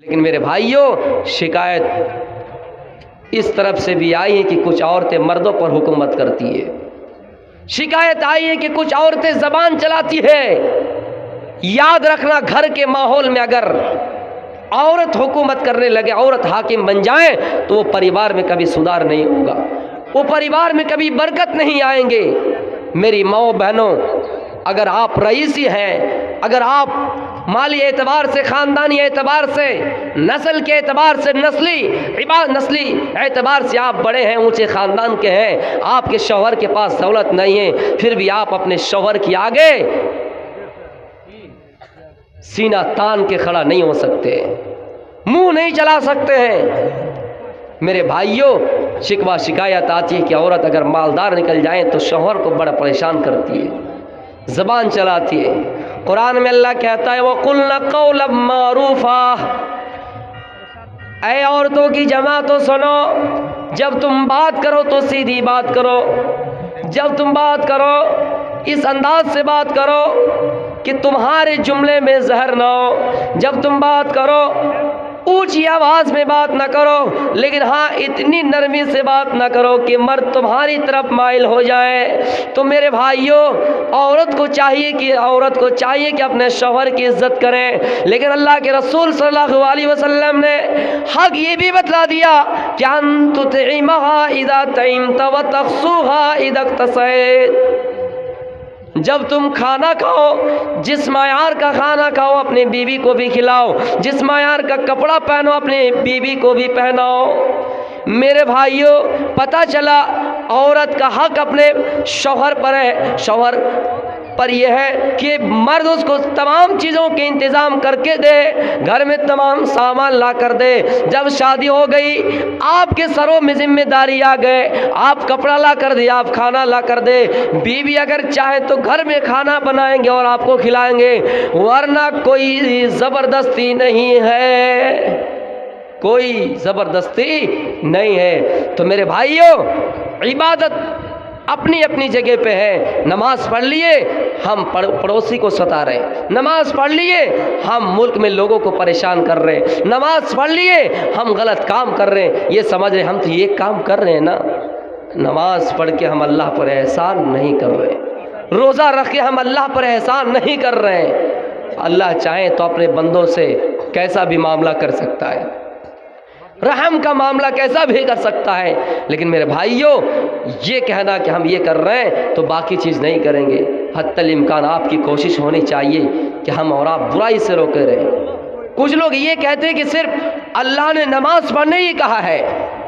लेकिन मेरे भाइयों, शिकायत इस तरफ से भी आई है कि कुछ औरतें मर्दों पर हुकूमत करती है। शिकायत आई है कि कुछ औरतें ज़बान चलाती है। याद रखना, घर के माहौल में अगर औरत हुकूमत करने लगे, औरत हाकिम बन जाए, तो वो परिवार में कभी सुधार नहीं होगा, वो परिवार में कभी बरकत नहीं आएंगे। मेरी माओ बहनों, अगर आप रईसी हैं, अगर आप माली एतबार से, ख़ानदानी एतबार से, नस्ल के एतबार से, नस्ली एतबार से आप बड़े हैं, ऊंचे ख़ानदान के हैं, आपके शौहर के पास दौलत नहीं है, फिर भी आप अपने शौहर के आगे सीना तान के खड़ा नहीं हो सकते, मुंह नहीं चला सकते हैं। मेरे भाइयों, शिकवा शिकायत आती है कि औरत अगर मालदार निकल जाए तो शौहर को बड़ा परेशान करती है, ज़बान चलाती है। कुरान में अल्लाह कहता है, वक़ुल्ना क़ौलन मारूफ़ा, ऐ औरतों की जमा तो सुनो, जब तुम बात करो तो सीधी बात करो, जब तुम बात करो इस अंदाज से बात करो कि तुम्हारे जुमले में जहर ना हो, जब तुम बात करो ऊंची आवाज़ में बात ना करो, लेकिन हाँ इतनी नरमी से बात ना करो कि मर्द तुम्हारी तरफ माइल हो जाए। तो मेरे भाइयों, औरत को चाहिए कि अपने शौहर की इज्जत करें, लेकिन अल्लाह के रसूल सल्लल्लाहु अलैहि वसल्लम ने हक ये भी बतला दिया कि अन्तुतिमहा इज़ा तइमत व तक़सूहा इज़ा इक़्तसैत, जब तुम खाना खाओ, जिस मायार का खाना खाओ अपनी बीवी को भी खिलाओ, जिस मायार का कपड़ा पहनो अपनी बीवी को भी पहनाओ। मेरे भाइयों, पता चला औरत का हक अपने शौहर पर है, शौहर पर यह है कि मर्द उसको तमाम चीज़ों के इंतज़ाम करके दे, घर में तमाम सामान ला कर दे। जब शादी हो गई, आपके सरों में जिम्मेदारी आ गए, आप कपड़ा ला कर दे, आप खाना ला कर दे। बीवी अगर चाहे तो घर में खाना बनाएंगे और आपको खिलाएंगे, वरना कोई ज़बरदस्ती नहीं है, कोई ज़बरदस्ती नहीं है। तो मेरे भाइयों, इबादत अपनी अपनी जगह पे है। नमाज पढ़ लिए, हम पड़ोसी को सता रहे हैं, नमाज पढ़ लिए हम मुल्क में लोगों को परेशान कर रहे हैं, नमाज पढ़ लिए हम गलत काम कर रहे हैं, ये समझ रहे हम तो ये काम कर रहे हैं ना। नमाज पढ़ के हम अल्लाह पर एहसान नहीं कर रहे, रोज़ा रख के हम अल्लाह पर एहसान नहीं कर रहे हैं। अल्लाह चाहे तो अपने बंदों से कैसा भी मामला कर सकता है, रहम का मामला कैसा भी कर सकता है, लेकिन मेरे भाइयों, ये कहना कि हम ये कर रहे हैं तो बाकी चीज़ नहीं करेंगे, हत्तल इम्कान आपकी कोशिश होनी चाहिए कि हम और आप बुराई से रोके रहें। कुछ लोग ये कहते हैं कि सिर्फ अल्लाह ने नमाज पढ़ने ही कहा है,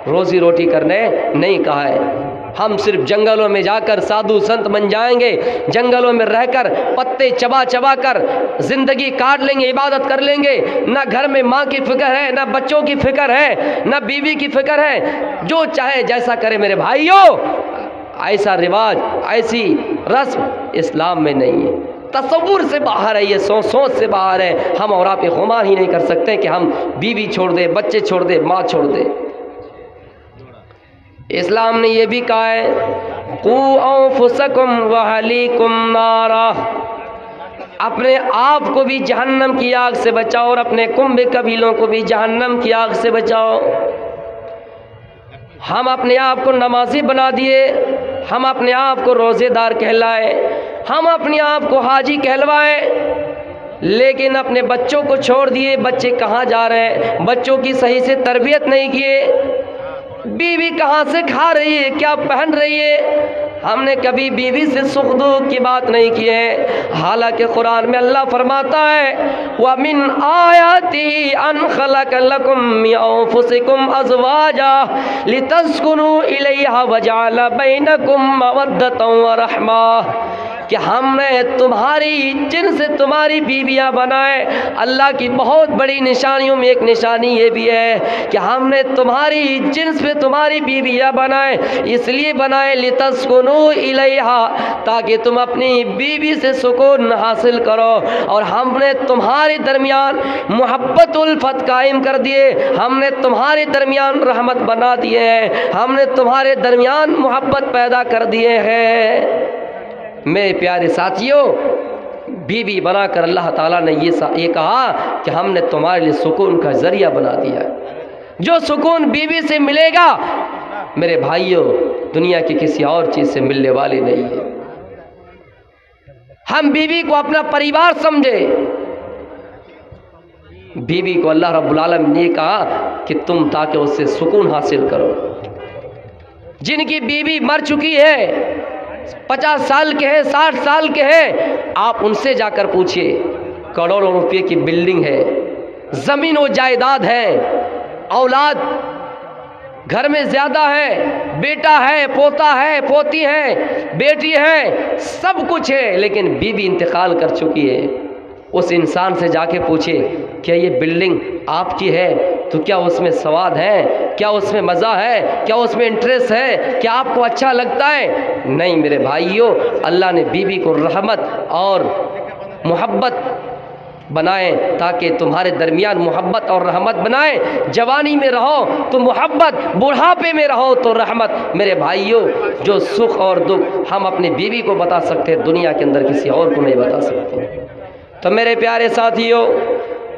रोज़ी रोटी करने नहीं कहा है। हम सिर्फ जंगलों में जाकर साधु संत बन जाएंगे, जंगलों में रहकर पत्ते चबा चबा कर ज़िंदगी काट लेंगे, इबादत कर लेंगे, ना घर में माँ की फ़िक्र है, ना बच्चों की फ़िक्र है, ना बीवी की फ़िक्र है, जो चाहे जैसा करे। मेरे भाइयों, ऐसा रिवाज, ऐसी रस्म इस्लाम में नहीं है, तसव्वुर से बाहर है, ये सोच से बाहर है। हम और आप ये गुमान ही नहीं कर सकते कि हम बीवी छोड़ दे, बच्चे छोड़ दे, माँ छोड़ दे। इस्लाम ने यह भी कहा है, कू अंफुसकुम व अहलीकुम नारा, अपने आप को भी जहन्नम की आग से बचाओ और अपने कुंभ कबीलों को भी जहन्नम की आग से बचाओ। हम अपने आप को नमाजी बना दिए, हम अपने आप को रोज़ेदार कहलाए, हम अपने आप को हाजी कहलवाएं, लेकिन अपने बच्चों को छोड़ दिए। बच्चे कहाँ जा रहे हैं, बच्चों की सही से तरबियत नहीं किए, बीवी कहाँ से खा रही है, क्या पहन रही है, हमने कभी बीवी से सुख दुख की बात नहीं की है। हालांकि कुरान में अल्लाह फरमाता है, व मिन आयाति अन खलक लकुम मिन अनफुसिकुम अज़वाजा लितस्कुनु इलैहा व जअल बैनकुम मवद्दतन व रहमा, कि हमने तुम्हारी जिनसे तुम्हारी बीवियां बनाए। अल्लाह की बहुत बड़ी निशानियों में एक निशानी ये भी है कि हमने तुम्हारी जिन्स पे तुम्हारी बीवियां बनाए, इसलिए बनाए लितस्कुनु इलैहा, ताकि तुम अपनी बीवी से सुकून हासिल करो। और हमने तुम्हारे दरमियान मोहब्बत उल्फत कायम कर दिए, हमने तुम्हारे दरमियान रहमत बना दिए हैं, हमने तुम्हारे दरमियान मोहब्बत पैदा कर दिए हैं। मेरे प्यारे साथियों, बीवी बनाकर अल्लाह ताला ने ये कहा कि हमने तुम्हारे लिए सुकून का ज़रिया बना दिया है। जो सुकून बीवी से मिलेगा मेरे भाइयों दुनिया की किसी और चीज़ से मिलने वाली नहीं है। हम बीवी को अपना परिवार समझे। बीवी को अल्लाह रब्बुल आलमीन ने कहा कि तुम ताकि उससे सुकून हासिल करो। जिनकी बीवी मर चुकी है, 50 साल के हैं, 60 साल के हैं, आप उनसे जाकर पूछिए। करोड़ों रुपए की बिल्डिंग है, ज़मीन व जायदाद है, औलाद घर में ज़्यादा है, बेटा है, पोता है, पोती है, बेटी है, सब कुछ है, लेकिन बीवी इंतकाल कर चुकी है। उस इंसान से जाके पूछे क्या ये बिल्डिंग आपकी है तो क्या उसमें स्वाद है, क्या उसमें मज़ा है, क्या उसमें इंटरेस्ट है, क्या आपको अच्छा लगता है? नहीं मेरे भाइयों, अल्लाह ने बीवी को रहमत और मोहब्बत बनाए ताकि तुम्हारे दरमियान मोहब्बत और रहमत बनाए। जवानी में रहो तो मोहब्बत, बुढ़ापे में रहो तो रहमत। मेरे भाइयों जो सुख और दुख हम अपनी बीवी को बता सकते हैं, दुनिया के अंदर किसी और को नहीं बता सकते। तो मेरे प्यारे साथियों,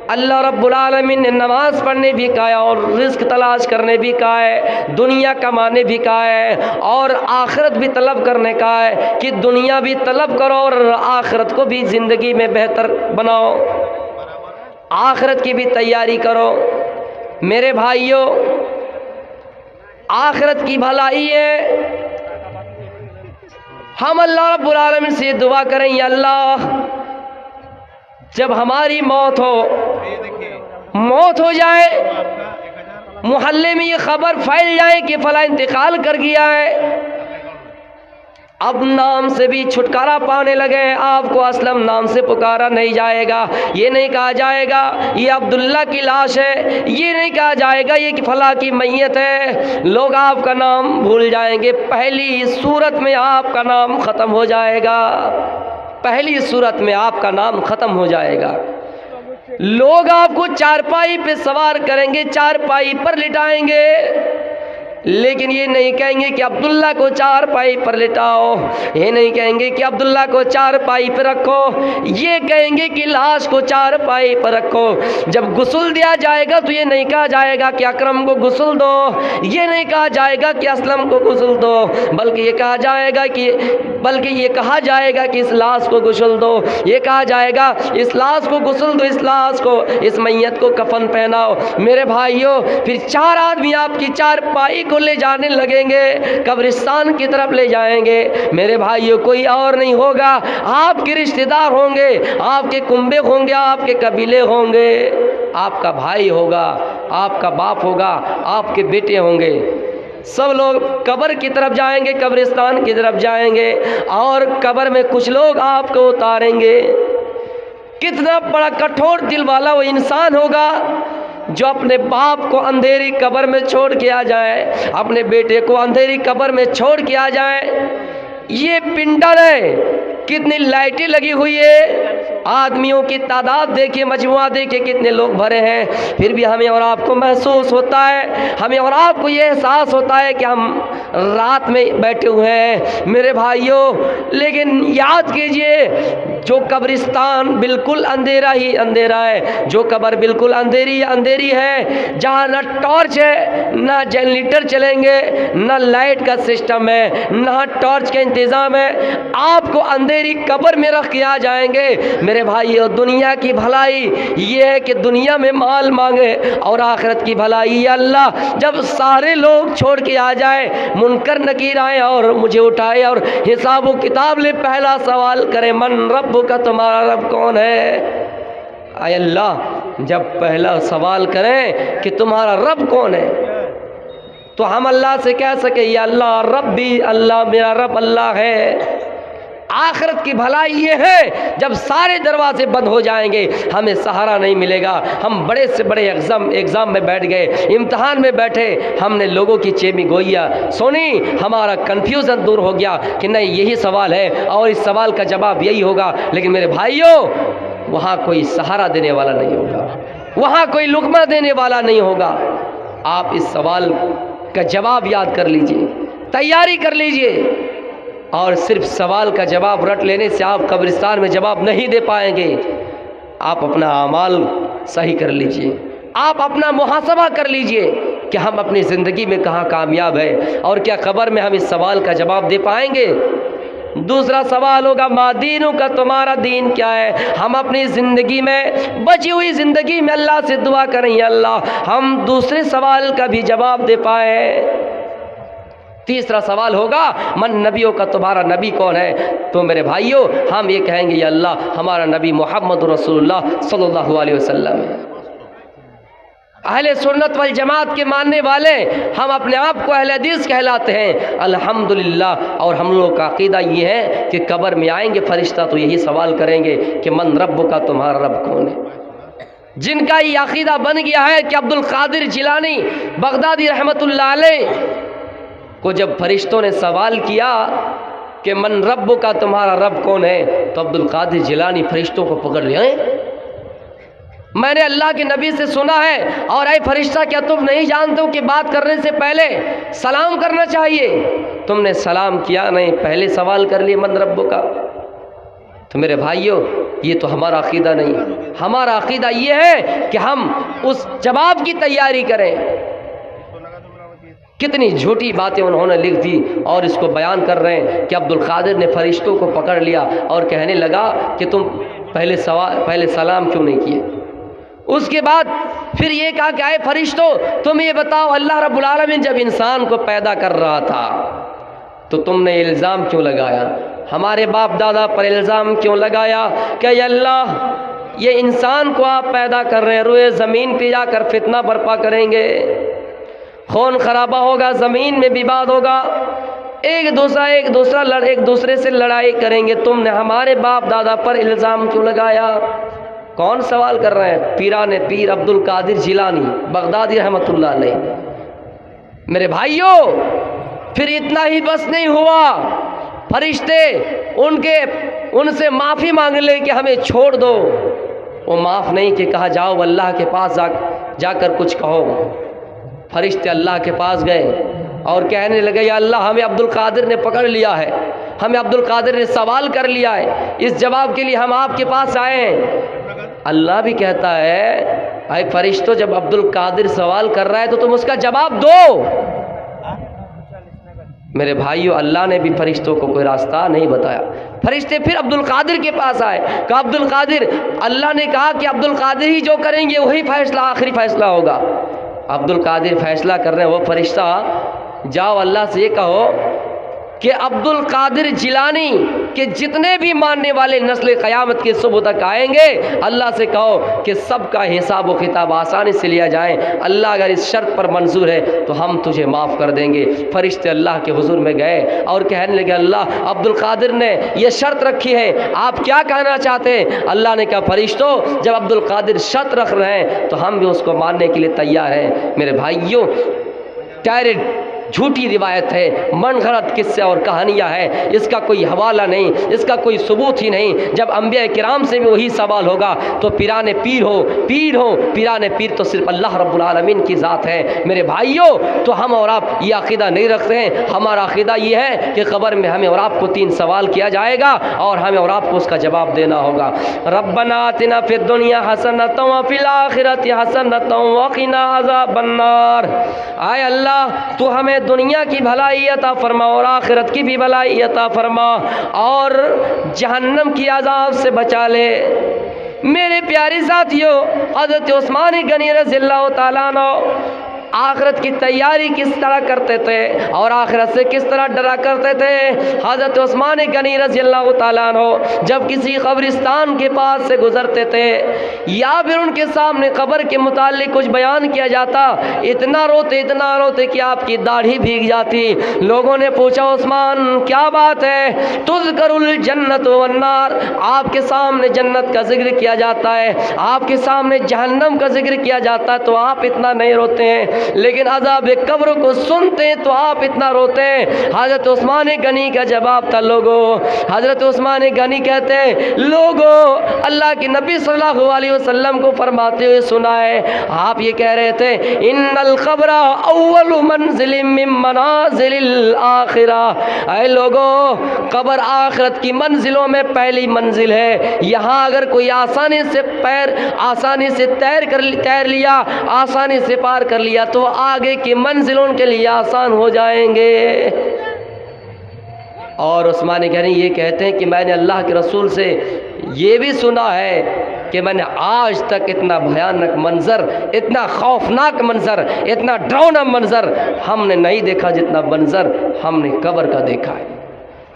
अल्लाह रब्बुल आलमीन ने नमाज़ पढ़ने भी कहा है और रिज़्क़ तलाश करने भी कहा है, दुनिया कमाने भी कहा है और आखिरत भी तलब करने का है कि दुनिया भी तलब करो और आखिरत को भी ज़िंदगी में बेहतर बनाओ, आखिरत की भी तैयारी करो। मेरे भाइयों आखिरत की भलाई है। हम अल्लाह रब्बुल आलमीन से दुआ करें, या अल्लाह जब हमारी मौत हो जाए, मोहल्ले में ये खबर फैल जाए कि फला इंतकाल कर गया है, अब नाम से भी छुटकारा पाने लगे। आपको असलम नाम से पुकारा नहीं जाएगा, ये नहीं कहा जाएगा ये अब्दुल्ला की लाश है, ये नहीं कहा जाएगा ये कि फला की मैयत है। लोग आपका नाम भूल जाएंगे, पहली सूरत में आपका नाम ख़त्म हो जाएगा, पहली सूरत में आपका नाम ख़त्म हो जाएगा। लोग आपको चारपाई पे सवार करेंगे, चारपाई पर लिटाएंगे, लेकिन ये नहीं कहेंगे कि अब्दुल्ला को चारपाई पर लिटाओ, ये नहीं कहेंगे कि अब्दुल्ला को चारपाई पर रखो, ये कहेंगे कि लाश को चारपाई पर रखो। जब गुस्ल दिया जाएगा तो ये नहीं कहा जाएगा कि अकरम को गुस्ल दो, ये नहीं कहा जाएगा कि असलम को गुस्ल दो, बल्कि ये कहा जाएगा कि इस लाश को गुस्ल दो, ये कहा जाएगा इस लाश को गुस्ल दो, इस लाश को, इस मैयत को कफन पहनाओ। मेरे भाइयों फिर 4 आदमी आपकी चारपाई को ले जाने लगेंगे, कब्रिस्तान की तरफ ले जाएंगे। मेरे भाइयों कोई और नहीं होगा, आपके रिश्तेदार होंगे, आपके कुंबे होंगे, आपके कबीले होंगे, आपका भाई होगा, आपका बाप होगा, आपके बेटे होंगे, सब लोग कब्र की तरफ जाएंगे, कब्रिस्तान की तरफ जाएंगे और कब्र में कुछ लोग आपको उतारेंगे। कितना बड़ा कठोर दिल वाला वो इंसान होगा जो अपने बाप को अंधेरी कब्र में छोड़ के आ जाए, अपने बेटे को अंधेरी कब्र में छोड़ के आ जाए। ये पिंडर है, कितनी लाइटें लगी हुई है, आदमियों की तादाद देखिए, मजमुआ देखिए कितने लोग भरे हैं, फिर भी हमें और आपको महसूस होता है, हमें और आपको ये एहसास होता है कि हम रात में बैठे हुए हैं। मेरे भाइयों लेकिन याद कीजिए जो कब्रिस्तान बिल्कुल अंधेरा ही अंधेरा है, जो कब्र बिल्कुल अंधेरी है, जहाँ ना टॉर्च है, ना जनरेटर चलेंगे, ना लाइट का सिस्टम है, ना टॉर्च का इंतज़ाम है, आपको अंधेरी कब्र में रख के आ जाएंगे। मेरे भाइयों दुनिया की भलाई ये है कि दुनिया में माल मांगे और आखिरत की भलाई अल्लाह जब सारे लोग छोड़ के आ जाए, मुनकर नकीर आए और मुझे उठाए और हिसाब व किताब ले पहला सवाल करे, मन रब का, तुम्हारा रब कौन है? आय अल्लाह जब पहला सवाल करें कि तुम्हारा रब कौन है तो हम अल्लाह से कह सके या अल्लाह रब्बी, अल्लाह मेरा रब अल्लाह है। आखिरत की भलाई ये है जब सारे दरवाजे बंद हो जाएंगे, हमें सहारा नहीं मिलेगा। हम बड़े से बड़े एग्ज़ाम में बैठ गए, इम्तहान में बैठे, हमने लोगों की चेमी गोइया सुनी, हमारा कन्फ्यूज़न दूर हो गया कि नहीं यही सवाल है और इस सवाल का जवाब यही होगा। लेकिन मेरे भाइयों वहाँ कोई सहारा देने वाला नहीं होगा, वहाँ कोई लुक़मा देने वाला नहीं होगा। आप इस सवाल का जवाब याद कर लीजिए, तैयारी कर लीजिए। और सिर्फ सवाल का जवाब रट लेने से आप कब्रिस्तान में जवाब नहीं दे पाएंगे। आप अपना अमाल सही कर लीजिए, आप अपना मुहासबा कर लीजिए कि हम अपनी ज़िंदगी में कहाँ कामयाब है और क्या कब्र में हम इस सवाल का जवाब दे पाएंगे। दूसरा सवाल होगा मादीनों का, तुम्हारा दीन क्या है। हम अपनी ज़िंदगी में, बची हुई ज़िंदगी में अल्लाह से दुआ करें, अल्लाह हम दूसरे सवाल का भी जवाब दे पाए। तीसरा सवाल होगा मन नबियों का, तुम्हारा नबी कौन है। तो मेरे भाइयों हम ये कहेंगे या अल्लाह हमारा नबी मोहम्मद रसूलुल्लाह सल्लल्लाहु अलैहि वसल्लम है। अहले सुन्नत वल जमात के मानने वाले हम अपने आप को अहले हदीस कहलाते हैं अल्हम्दुलिल्लाह। और हम लोगों का अक़ीदा ये है कि कब्र में आएंगे फरिश्ता तो यही सवाल करेंगे कि मन रब्बु का, तुम्हारा रब कौन है। जिनका ये अक़ीदा बन गया है कि अब्दुल क़ादिर जिलानी बगदादी रहमतुल्लाह अलैह को जब फरिश्तों ने सवाल किया कि मन रब्बु का, तुम्हारा रब कौन है, तो अब्दुल क़ादिर जिलानी फरिश्तों को पकड़ लिया है। मैंने अल्लाह के नबी से सुना है और ऐ फरिश्ता क्या तुम नहीं जानते हो कि बात करने से पहले सलाम करना चाहिए। तुमने सलाम किया नहीं, पहले सवाल कर लिए मन रब्बु का। तो मेरे भाइयों ये तो हमारा अक़ीदा नहीं, हमारा अक़ीदा ये है कि हम उस जवाब की तैयारी करें। कितनी झूठी बातें उन्होंने लिख दी और इसको बयान कर रहे हैं कि अब्दुल क़ादिर ने फरिश्तों को पकड़ लिया और कहने लगा कि तुम पहले सलाम क्यों नहीं किए। उसके बाद फिर ये कहा कि आए फरिश्तों तुम ये बताओ अल्लाह रब्बुल आलमीन जब इंसान को पैदा कर रहा था तो तुमने इल्ज़ाम क्यों लगाया, हमारे बाप दादा पर इल्ज़ाम क्यों लगाया कि अल्लाह ये इंसान को आप पैदा कर रहे हैं, रोए ज़मीन पे जाकर फितना बर्पा करेंगे, खून खराबा होगा, ज़मीन में विवाद होगा, एक दूसरे से लड़ाई करेंगे, तुमने हमारे बाप दादा पर इल्ज़ाम क्यों लगाया। कौन सवाल कर रहे हैं, पीराने पीर अब्दुल क़ादिर जिलानी बगदादी रहमतुल्लाह अलैह। मेरे भाइयों फिर इतना ही बस नहीं हुआ, फरिश्ते उनसे माफ़ी मांग ले कि हमें छोड़ दो। वो माफ़ नहीं कि कहा जाओ अल्लाह के पास जाकर कुछ कहो। फरिश्ते अल्लाह के पास गए और कहने लगे या अल्लाह हमें अब्दुल क़ादिर ने पकड़ लिया है, हमें अब्दुल क़ादिर ने सवाल कर लिया है, इस जवाब के लिए हम आपके पास आए हैं। अल्लाह भी कहता है अरे फरिश्तों जब अब्दुल क़ादिर सवाल कर रहा है तो तुम उसका जवाब दो। मेरे भाइयों अल्लाह ने भी फरिश्तों को कोई रास्ता नहीं बताया। फरिश्ते फिर अब्दुल क़ादिर के पास आए, कहा अब्दुल क़ादिर, अल्लाह ने कहा कि अब्दुल क़ादिर ही जो करेंगे वही फैसला आखिरी फैसला होगा। अब्दुल क़ादिर फैसला कर रहे हैं, वो फरिश्ता जाओ अल्लाह से ये कहो कि अब्दुल क़ादिर जिलानी के जितने भी मानने वाले नस्ल क़यामत के सुबह तक आएंगे, अल्लाह से कहो कि सबका हिसाब व किताब आसानी से लिया जाए। अल्लाह अगर इस शर्त पर मंजूर है तो हम तुझे माफ़ कर देंगे। फरिश्ते अल्लाह के हुजूर में गए और कहने लगे अल्लाह अब्दुल क़ादिर ने यह शर्त रखी है, आप क्या कहना चाहते हैं। अल्लाह ने कहा फरिश्तों जब अब्दुल क़ादिर शर्त रख रहे हैं तो हम भी उसको मानने के लिए तैयार हैं। मेरे भाइयों डायरेक्ट झूठी रिवायत है, मनगढ़ंत किस्से और कहानियाँ हैं, इसका कोई हवाला नहीं, इसका कोई सबूत ही नहीं। जब अंबिया किराम से भी वही सवाल होगा तो पीराने पीर हो पीराने पीर तो सिर्फ अल्लाह रब्बुल आलमीन की ज़ात है। मेरे भाइयों तो हम और आप ये अक़ीदा नहीं रखते हैं। हमारा अक़ीदा ये है कि क़ब्र में हमें और आपको 3 सवाल किया जाएगा और हमें और आपको उसका जवाब देना होगा। रब्बना आतिना फिद दुनिया हसनतम व फिल आखिरति हसनतम व क़िना अज़ाबन्नार। आए अल्लाह तू हमें दुनिया की भलाई अता फरमा और आखिरत की भी भलाई अता फरमा और जहन्नम की अज़ाब से बचा ले। मेरे प्यारे साथियों हज़रत उस्मान गनी रज़ियल्लाहु ताला अन्हु आखिरत की तैयारी किस तरह करते थे और आखिरत से किस तरह डरा करते थे। हज़रत उस्मान गनी रज़ियल्लाहु ताला अन्हु जब किसी कब्रिस्तान के पास से गुज़रते थे या फिर उनके सामने कब्र के मुताल्लिक कुछ बयान किया जाता, इतना रोते कि आपकी दाढ़ी भीग जाती। लोगों ने पूछा उस्मान क्या बात है, तुज़करुल जन्नत वन्नार, आपके सामने जन्नत का जिक्र किया जाता है, आपके सामने जहन्नम का जिक्र किया जाता है तो आप इतना नहीं रोते हैं। लेकिन अज़ाब कब्र को सुनते हैं तो आप इतना रोते हैं। हज़रत उस्मान गनी का जवाब था, लोगो, हज़रत उस्मान गनी कहते हैं, लोगो, अल्लाह के नबी सल्लल्लाहु अलैहि वसल्लम को फरमाते हुए सुना है, आप ये कह रहे थे, इन्नल क़ब्र अव्वलु मंज़िलिम मिन मनाज़िलिल आखिरा। ऐ लोगो, कब्र आखिरत की मंजिलों में पहली मंजिल है। यहाँ अगर कोई आसानी से तैर लिया, आसानी से पार कर लिया तो आगे की मंजिलों के लिए आसान हो जाएंगे। और उस्मान गनी ये कहते हैं कि मैंने अल्लाह के रसूल से ये भी सुना है कि मैंने आज तक इतना भयानक मंजर, इतना खौफनाक मंजर, इतना डरावना मंजर हमने नहीं देखा जितना मंजर हमने कब्र का देखा है।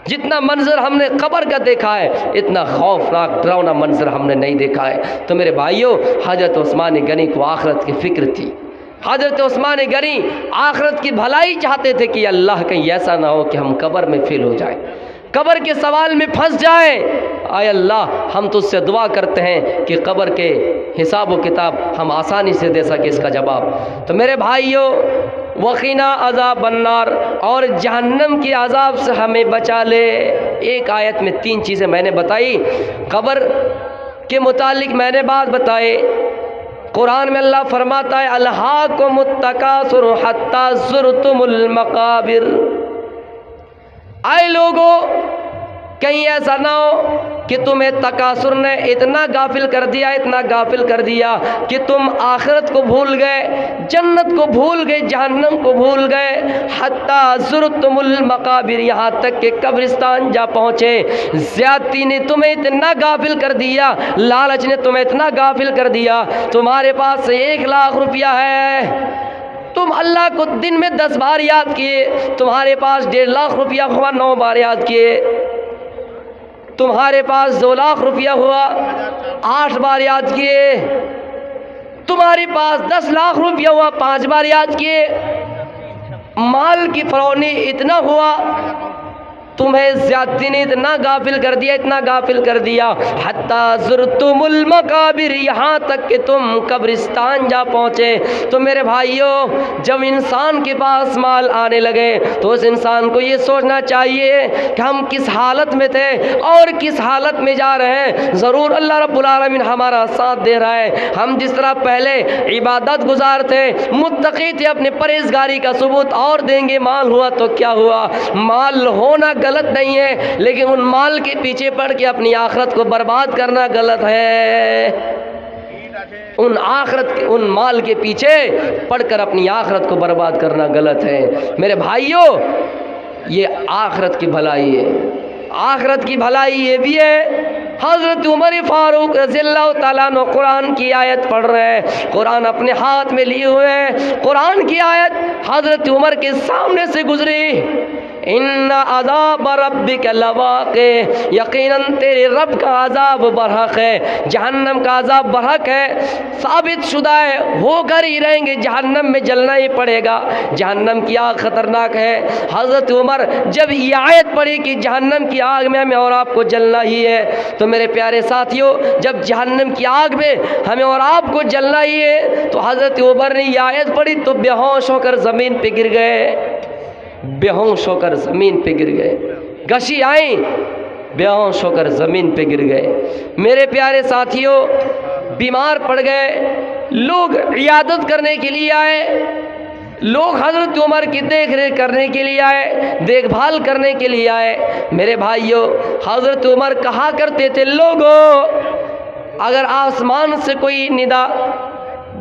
जितना मंजर हमने कब्र का देखा है, इतना खौफनाक डरावना मंजर हमने नहीं देखा है। तो मेरे भाइयों, हज़रत उस्मान गनी को आखिरत की फ़िक्र थी। हज़रत उस्मान गनी आखिरत की भलाई चाहते थे कि अल्लाह कहीं ऐसा ना हो कि हम कब्र में फेल हो जाए, कब्र के सवाल में फंस जाए। आय अल्लाह, हम तो उससे दुआ करते हैं कि कब्र के हिसाब व किताब हम आसानी से दे सके इसका जवाब। तो मेरे भाइयों, वक़ीना अज़ाब बन्नार, और जहन्नम की अज़ाब से हमें बचा ले। एक आयत में 3 चीज़ें मैंने बताई। कब्र के मुतालिक मैंने बात बताए। कुरान में अल्लाह फरमाता है, अलहाकुमुत तकासुर हत्ता ज़ुरतुमुल मकाबिर। आए लोगों, कहीं ऐसा ना हो कि तुम्हें तकासुर ने इतना गाफिल कर दिया, इतना गाफिल कर दिया कि तुम आखिरत को भूल गए, जन्नत को भूल गए, जहन्नम को भूल गए। हत्ता ज़ुरतुमुल मकाबिर, यहाँ तक कि कब्रिस्तान जा पहुँचे। ज़्यादती ने तुम्हें इतना गाफिल कर दिया, लालच ने तुम्हें इतना गाफिल कर दिया। तुम्हारे पास 1 लाख रुपया है, तुम अल्लाह को दिन में 10 बार याद किए। तुम्हारे पास 1.5 लाख रुपया हुआ, 9 बार याद किए। तुम्हारे पास 2 लाख रुपया हुआ, 8 बार याद किए। तुम्हारे पास 10 लाख रुपया हुआ, 5 बार याद किए। माल की फरौनी इतना हुआ, तुम्हें ज़्यादती ने इतना गाफिल कर दिया, इतना गाफिल कर दिया। हत्ता ज़ुरतुमुल मकाबिर, यहाँ तक कि तुम कब्रिस्तान जा पहुँचे। तो मेरे भाइयों, जब इंसान के पास माल आने लगे तो उस इंसान को ये सोचना चाहिए कि हम किस हालत में थे और किस हालत में जा रहे हैं। ज़रूर अल्लाह रब्बुल आलमीन हमारा साथ दे रहा है। हम जिस तरह पहले इबादत गुजार थे, मुत्तकी थे, अपने परहेज़गारी का सबूत और देंगे। माल हुआ तो क्या हुआ, माल होना गलत नहीं है, लेकिन उन माल के पीछे पड़ के अपनी आखिरत को बर्बाद करना गलत है। उन माल के पीछे पड़कर अपनी आखिरत को बर्बाद करना गलत है। मेरे भाइयों, ये आखिरत की भलाई है। आखिरत की भलाई ये भी है, हज़रत उमर फ़ारूक रज़ियल्लाहु ताला अन्हु कुरान की आयत पढ़ रहे हैं, कुरान अपने हाथ में लिए हुए हैं। कुरान की आयत हज़रत उमर के सामने से गुजरी। इन्ना अज़ाब रब्बिक लवाक़े, यकीनन तेरे रब का अज़ाब बरहक है, जहन्नम का अज़ाब बरहक है, साबित शुदा है, होकर ही रहेंगे, जहन्नम में जलना ही पड़ेगा। जहन्नम की आग ख़तरनाक है। हज़रत उमर जब ये आयत पढ़ी कि जहन्नम की आग में हमें और आपको जलना ही है, तो मेरे प्यारे साथियों, जब जहन्नम की आग में हमें और आपको जलना ही है, तो हज़रत उमर ने ये आयत पढ़ी तो बेहोश होकर ज़मीन पर गिर गए। बेहोश होकर ज़मीन पे गिर गए, गशी आई, बेहोश होकर ज़मीन पे गिर गए। मेरे प्यारे साथियों, बीमार पड़ गए, लोग इयादत करने के लिए आए, लोग हज़रत उमर की देख रेख करने के लिए आए, देखभाल करने के लिए आए। मेरे भाइयों, हज़रत उमर कहा करते थे, लोगों, अगर आसमान से कोई निदा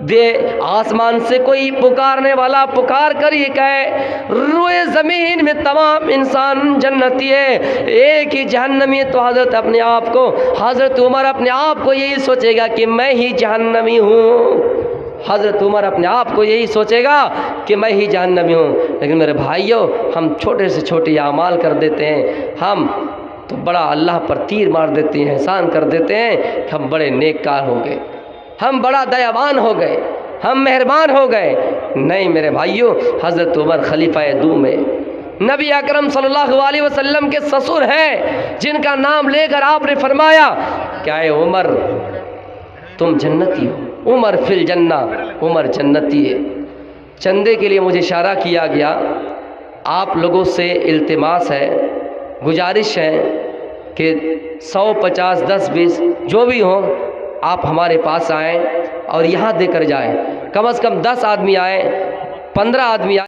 दे, आसमान से कोई पुकारने वाला पुकार कर ये कहे, रोए ज़मीन में तमाम इंसान जन्नती है, एक ही जहन्नमी है, तो हज़रत अपने आप को, हज़रत उमर अपने आप को यही सोचेगा कि मैं ही जहन्नमी हूँ। हज़रत उमर अपने आप को यही सोचेगा कि मैं ही जहन्नमी हूँ। लेकिन मेरे भाइयों, हम छोटे से छोटे अमाल कर देते हैं, हम तो बड़ा अल्लाह पर तीर मार देते हैं, एहसान कर देते हैं कि हम बड़े नेककार हो गए, हम बड़ा दयावान हो गए, हम मेहरबान हो गए। नहीं मेरे भाइयों, हज़रत उमर खलीफा दू में नबी अकरम सल्लल्लाहु अलैहि वसल्लम के ससुर हैं, जिनका नाम लेकर आपने फरमाया, क्या है उमर तुम जन्नती हो, उमर फिल जन्ना, उमर जन्नती है। चंदे के लिए मुझे इशारा किया गया। आप लोगों से इल्तिमास है, गुजारिश है कि 100, 50, 10, 20 जो भी हो आप हमारे पास आएँ और यहाँ देकर जाएं। कम से कम 10 आदमी आए, 15 आदमी आए।